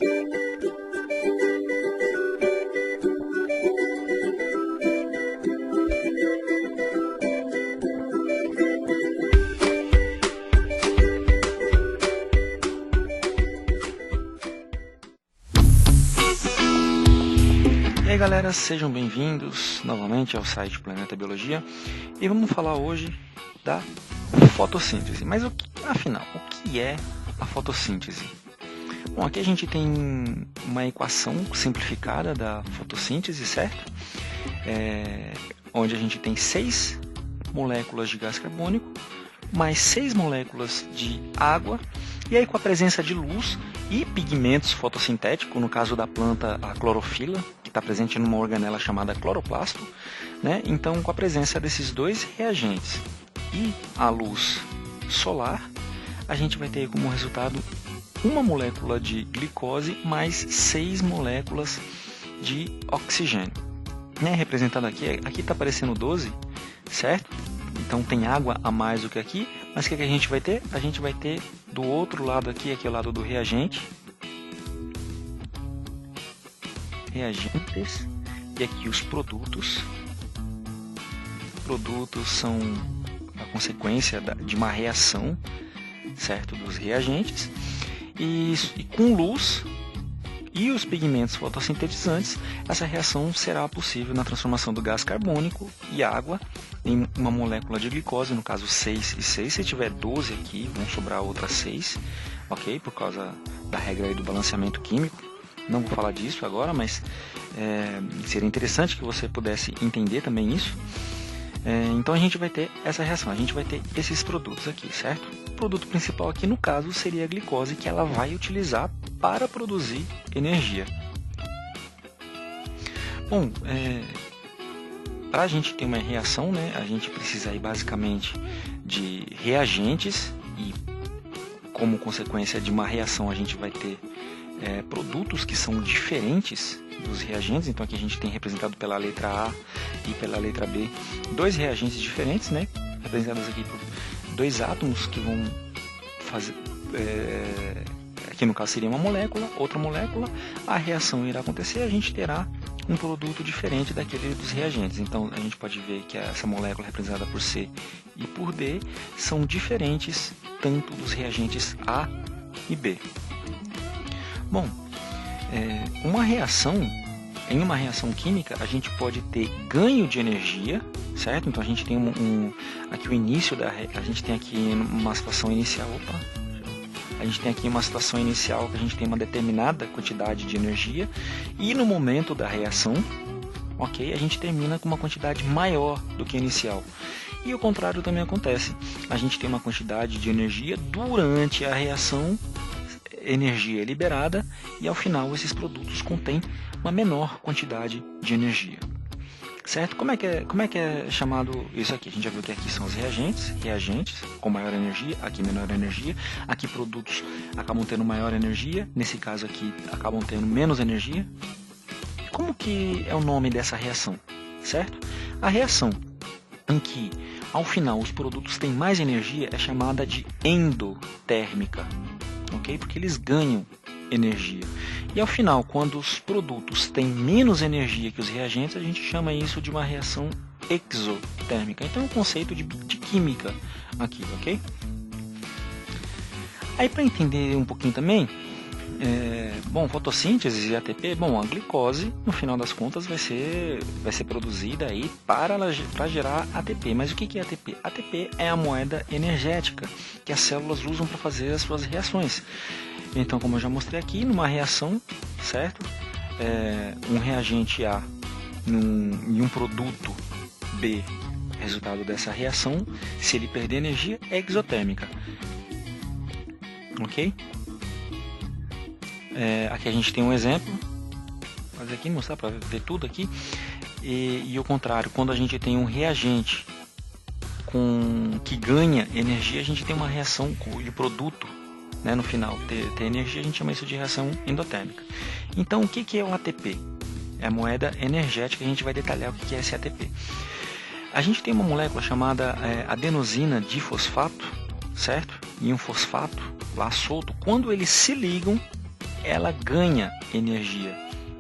E aí galera, sejam bem-vindos novamente ao site Planeta Biologia e vamos falar hoje da fotossíntese. Mas afinal, o que é a fotossíntese? Bom, aqui a gente tem uma equação simplificada da fotossíntese, certo? Onde a gente tem 6 moléculas de gás carbônico, mais 6 moléculas de água, e aí com a presença de luz e pigmentos fotossintéticos, no caso da planta a clorofila, que está presente numa organela chamada cloroplasto, né? Então com a presença desses dois reagentes e a luz solar, a gente vai ter como resultado uma molécula de glicose mais 6 moléculas de oxigênio. Né? Representado aqui está aparecendo 12, certo? Então tem água a mais do que aqui, mas o que a gente vai ter? A gente vai ter do outro lado aqui é o lado do reagente, reagentes, e aqui os produtos. Produtos são a consequência de uma reação, certo, dos reagentes, e com luz e os pigmentos fotossintetizantes, essa reação será possível na transformação do gás carbônico e água em uma molécula de glicose, no caso 6 e 6. Se tiver 12 aqui, vão sobrar outras 6, ok? Por causa da regra aí do balanceamento químico. Não vou falar disso agora, mas seria interessante que você pudesse entender também isso. Então a gente vai ter essa reação, a gente vai ter esses produtos aqui, certo? O produto principal aqui no caso seria a glicose, que ela vai utilizar para produzir energia. Bom, para a gente ter uma reação, né, a gente precisa aí basicamente de reagentes, e como consequência de uma reação a gente vai ter produtos que são diferentes dos reagentes. Então aqui a gente tem representado pela letra A e pela letra B 2 reagentes diferentes, né, representados aqui por 2 átomos que vão fazer, aqui no caso seria uma molécula, outra molécula, a reação irá acontecer e a gente terá um produto diferente daquele dos reagentes. Então a gente pode ver que essa molécula representada por C e por D são diferentes tanto dos reagentes A e B. Bom, em uma reação química a gente pode ter ganho de energia, certo? Então a gente tem aqui o início a gente tem aqui uma situação inicial, a gente tem aqui uma situação inicial que a gente tem uma determinada quantidade de energia, e no momento da reação, ok, a gente termina com uma quantidade maior do que a inicial. E o contrário também acontece, a gente tem uma quantidade de energia durante a reação, energia é liberada, e ao final esses produtos contêm uma menor quantidade de energia, certo? Como é que é chamado isso aqui? A gente já viu que aqui são os reagentes com maior energia, aqui menor energia, aqui produtos acabam tendo maior energia, nesse caso aqui acabam tendo menos energia. Como que é o nome dessa reação, certo? A reação em que ao final os produtos têm mais energia é chamada de endotérmica, ok? Porque eles ganham energia. E ao final, quando os produtos têm menos energia que os reagentes, a gente chama isso de uma reação exotérmica. Então é um conceito de química aqui, ok? Aí para entender um pouquinho também, fotossíntese e ATP, a glicose no final das contas vai ser produzida aí para gerar ATP. Mas o que é ATP? ATP é a moeda energética que as células usam para fazer as suas reações. Então, como eu já mostrei aqui, numa reação, certo? Um reagente A e um produto B, resultado dessa reação, se ele perder energia, é exotérmica. Ok? Aqui a gente tem um exemplo, vou fazer aqui, mostrar para ver tudo aqui. E o contrário, quando a gente tem um reagente que ganha energia, a gente tem uma reação de produto, né, no final ter energia, a gente chama isso de reação endotérmica. Então o que é o ATP? É a moeda energética, a gente vai detalhar o que é esse ATP. A gente tem uma molécula chamada adenosina difosfato, certo? E um fosfato lá solto. Quando eles se ligam, ela ganha energia.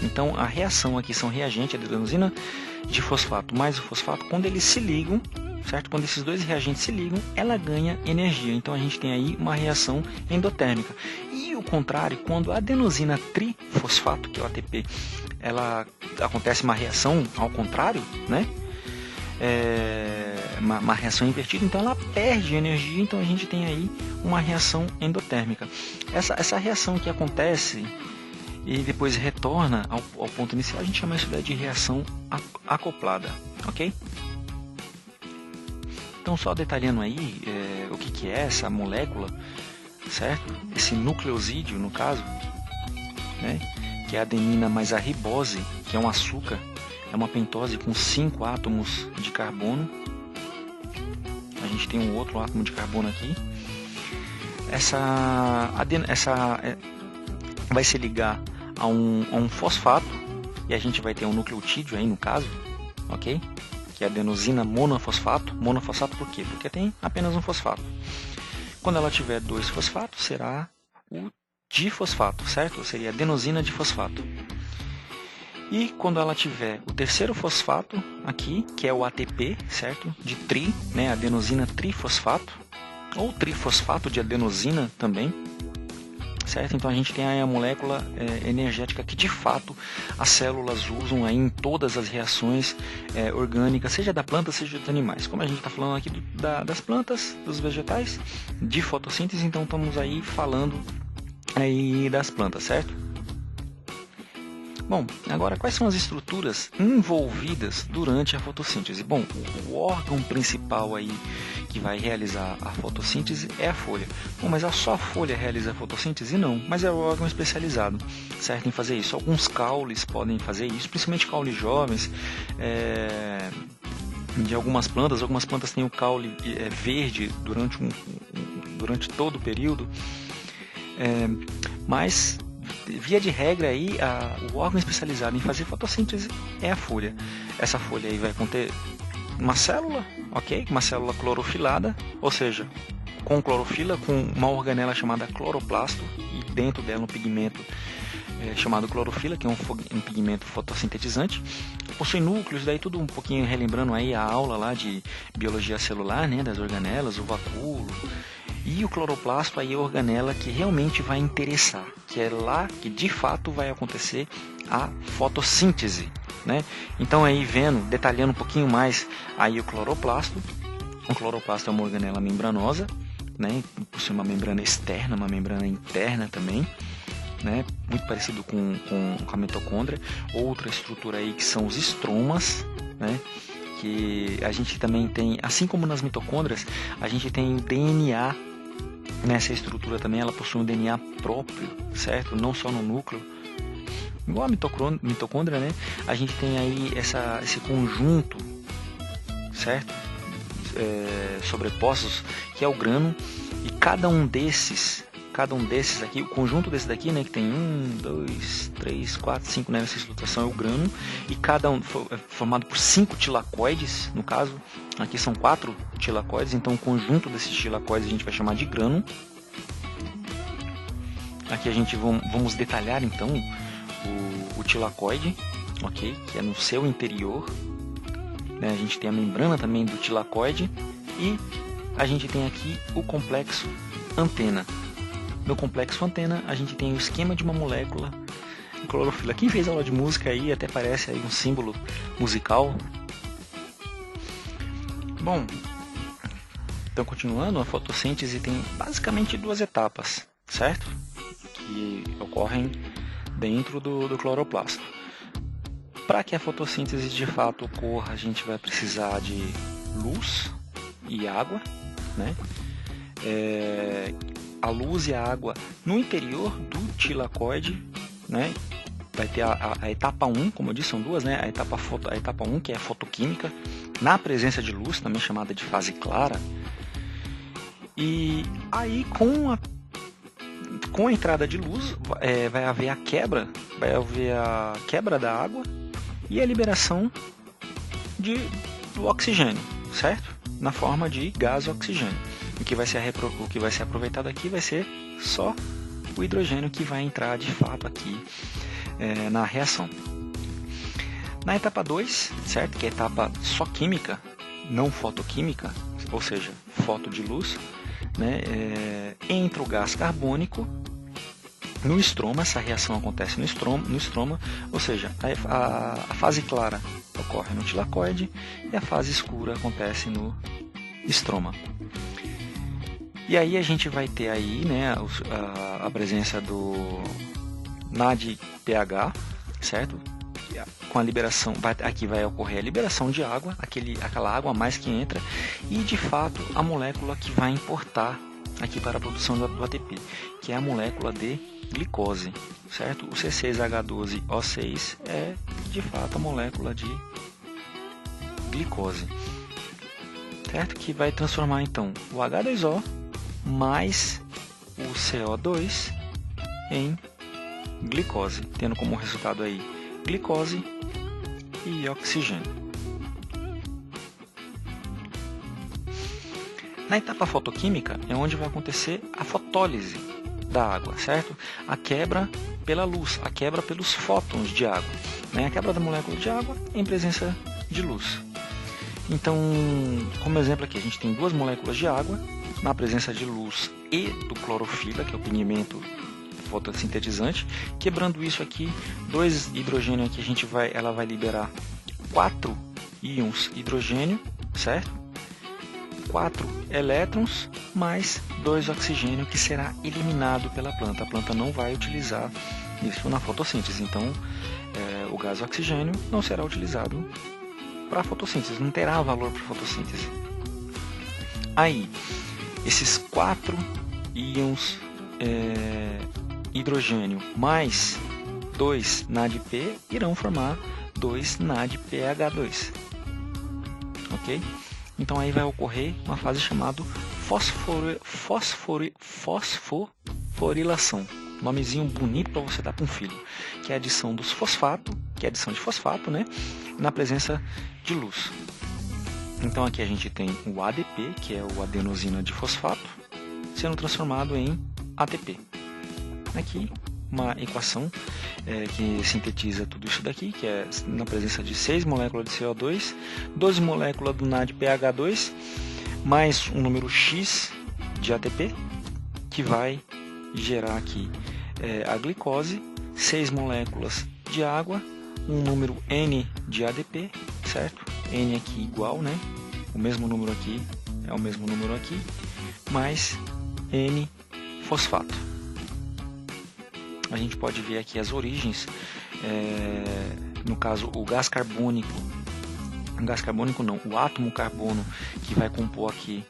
Então a reação aqui são reagentes, a adenosina de fosfato mais o fosfato, quando eles se ligam, certo? Quando esses dois reagentes se ligam, ela ganha energia. Então a gente tem aí uma reação endotérmica. E o contrário, quando a adenosina trifosfato, que é o ATP, ela acontece uma reação ao contrário, né? Uma reação invertida, então ela perde energia, então a gente tem aí uma reação endotérmica. Essa reação que acontece e depois retorna ao ponto inicial, a gente chama isso de reação acoplada, ok? Então só detalhando aí o que é essa molécula, certo? Esse nucleosídeo no caso, né? Que é a adenina mais a ribose, que é um açúcar, é uma pentose com 5 átomos de carbono. A gente tem um outro átomo de carbono aqui. Essa vai se ligar a um fosfato e a gente vai ter um nucleotídeo aí no caso, ok? Que é a adenosina monofosfato. Monofosfato por quê? Porque tem apenas um fosfato. Quando ela tiver 2 fosfatos, será o difosfato, certo? Seria adenosina difosfato. E quando ela tiver o terceiro fosfato aqui, que é o ATP, certo? De tri, né? Adenosina trifosfato, ou trifosfato de adenosina também, certo? Então a gente tem aí a molécula energética que de fato as células usam aí em todas as reações orgânicas, seja da planta, seja dos animais. Como a gente está falando aqui das plantas, dos vegetais, de fotossíntese, então estamos aí falando aí das plantas, certo? Bom, agora quais são as estruturas envolvidas durante a fotossíntese? Bom, o órgão principal aí que vai realizar a fotossíntese é a folha. Bom, mas só a folha realiza a fotossíntese? Não, mas é o órgão especializado, certo, em fazer isso. Alguns caules podem fazer isso, principalmente caules jovens, de algumas plantas têm o caule verde durante todo o período, mas via de regra aí, o órgão especializado em fazer fotossíntese é a folha. Essa folha aí vai conter uma célula, ok? Uma célula clorofilada, ou seja, com clorofila, com uma organela chamada cloroplasto e dentro dela um pigmento chamado clorofila, que é um pigmento fotossintetizante. Possui núcleos, daí tudo um pouquinho relembrando aí a aula lá de biologia celular, né, das organelas, o vacúolo. E o cloroplasto aí é a organela que realmente vai interessar, que é lá que de fato vai acontecer a fotossíntese, né? Então aí detalhando um pouquinho mais aí o cloroplasto é uma organela membranosa, né? Possui uma membrana externa, uma membrana interna também, né? Muito parecido com a mitocôndria. Outra estrutura aí que são os estromas, né? Que a gente também tem, assim como nas mitocôndrias, a gente tem o DNA. Nessa estrutura também ela possui um DNA próprio, certo? Não só no núcleo. Igual a mitocôndria, né? A gente tem aí esse conjunto, certo? Sobrepostos, que é o grano. E cada um desses aqui, o conjunto desse daqui, né? Que tem 1, 2, 3, 4, 5, né? Nessa estruturação é o grano. E cada um é formado por 5 tilacoides, no caso. Aqui são 4 tilacoides, então o conjunto desses tilacoides a gente vai chamar de grano. Aqui a gente vamos detalhar então o tilacoide, ok? Que é no seu interior. Né? A gente tem a membrana também do tilacoide e a gente tem aqui o complexo antena. No complexo antena a gente tem o esquema de uma molécula clorofila. Quem fez aula de música aí até parece aí um símbolo musical. Bom, então continuando, a fotossíntese tem basicamente 2 etapas, certo? Que ocorrem dentro do cloroplasto. Para que a fotossíntese de fato ocorra, a gente vai precisar de luz e água, né? A luz e a água no interior do tilacoide, né? Vai ter a etapa 1, como eu disse, são 2, né? A etapa 1, que é a fotoquímica, na presença de luz, também chamada de fase clara. E aí, com a entrada de luz, vai haver a quebra da água e a liberação do oxigênio, certo? Na forma de gás oxigênio. O que vai ser aproveitado aqui vai ser só o hidrogênio que vai entrar de fato aqui na reação. Na etapa 2, certo? Que é a etapa só química, não fotoquímica, ou seja, foto de luz, né? Entra o gás carbônico no estroma. Essa reação acontece no estroma, ou seja, a fase clara ocorre no tilacoide e a fase escura acontece no estroma. E aí a gente vai ter aí, né, a presença do NADPH, certo? Com a liberação, aqui vai ocorrer a liberação de água, aquela água a mais que entra, e de fato a molécula que vai importar aqui para a produção do ATP, que é a molécula de glicose, certo? O C6H12O6 é de fato a molécula de glicose, certo? Que vai transformar então o H2O mais o CO2 em glicose, tendo como resultado aí glicose e oxigênio. Na etapa fotoquímica é onde vai acontecer a fotólise da água, certo? A quebra pela luz, a quebra pelos fótons de água, né? A quebra da molécula de água em presença de luz. Então, como exemplo aqui, a gente tem duas moléculas de água na presença de luz e do clorofila, que é o pigmento fotossintetizante. Quebrando isso aqui, 2 hidrogênio aqui, ela vai liberar 4 íons hidrogênio, certo? 4 elétrons mais 2 oxigênio, que será eliminado pela planta. A planta não vai utilizar isso na fotossíntese, então o gás oxigênio não será utilizado para a fotossíntese, não terá valor para a fotossíntese. Aí, esses 4 íons hidrogênio mais 2 NADP irão formar 2 NADPH2, ok? Então aí vai ocorrer uma fase chamada fosforilação, nomezinho bonito para você dar para um filho, que é a adição dos fosfatos, que é a adição de fosfato, né, na presença de luz. Então aqui a gente tem o ADP, que é o adenosina de fosfato, sendo transformado em ATP. Aqui uma equação que sintetiza tudo isso daqui, que é na presença de 6 moléculas de CO2, 12 moléculas do NADPH2, mais um número X de ATP, que vai gerar aqui a glicose, 6 moléculas de água, um número N de ADP, certo? N aqui igual, né? O mesmo número aqui é o mesmo número aqui, mais N fosfato. A gente pode ver aqui as origens, no caso o gás carbônico não, o átomo carbono que vai compor aqui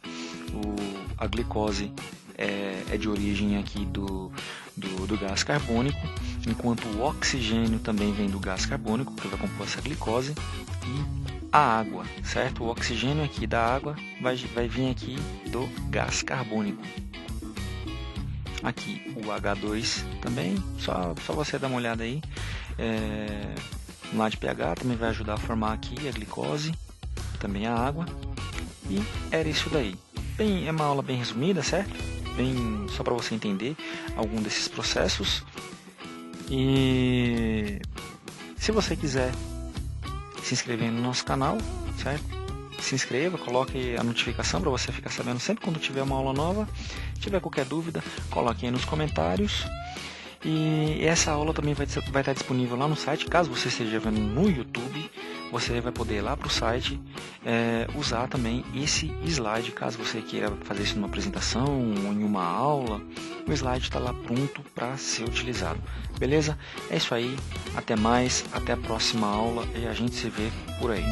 a glicose é de origem aqui do gás carbônico, enquanto o oxigênio também vem do gás carbônico, que vai compor essa glicose, e a água, certo? O oxigênio aqui da água vai vir aqui do gás carbônico. Aqui o H2 também, só você dar uma olhada aí, o NADPH também vai ajudar a formar aqui a glicose, também a água, e era isso daí. É uma aula bem resumida, certo? Só para você entender algum desses processos. E se você quiser se inscrever no nosso canal, certo? Se inscreva, coloque a notificação para você ficar sabendo sempre quando tiver uma aula nova. Se tiver qualquer dúvida, coloque aí nos comentários. E essa aula também vai estar disponível lá no site. Caso você esteja vendo no YouTube, você vai poder ir lá para o site usar também esse slide. Caso você queira fazer isso numa apresentação ou em uma aula, o slide está lá pronto para ser utilizado. Beleza? É isso aí. Até mais. Até a próxima aula e a gente se vê por aí.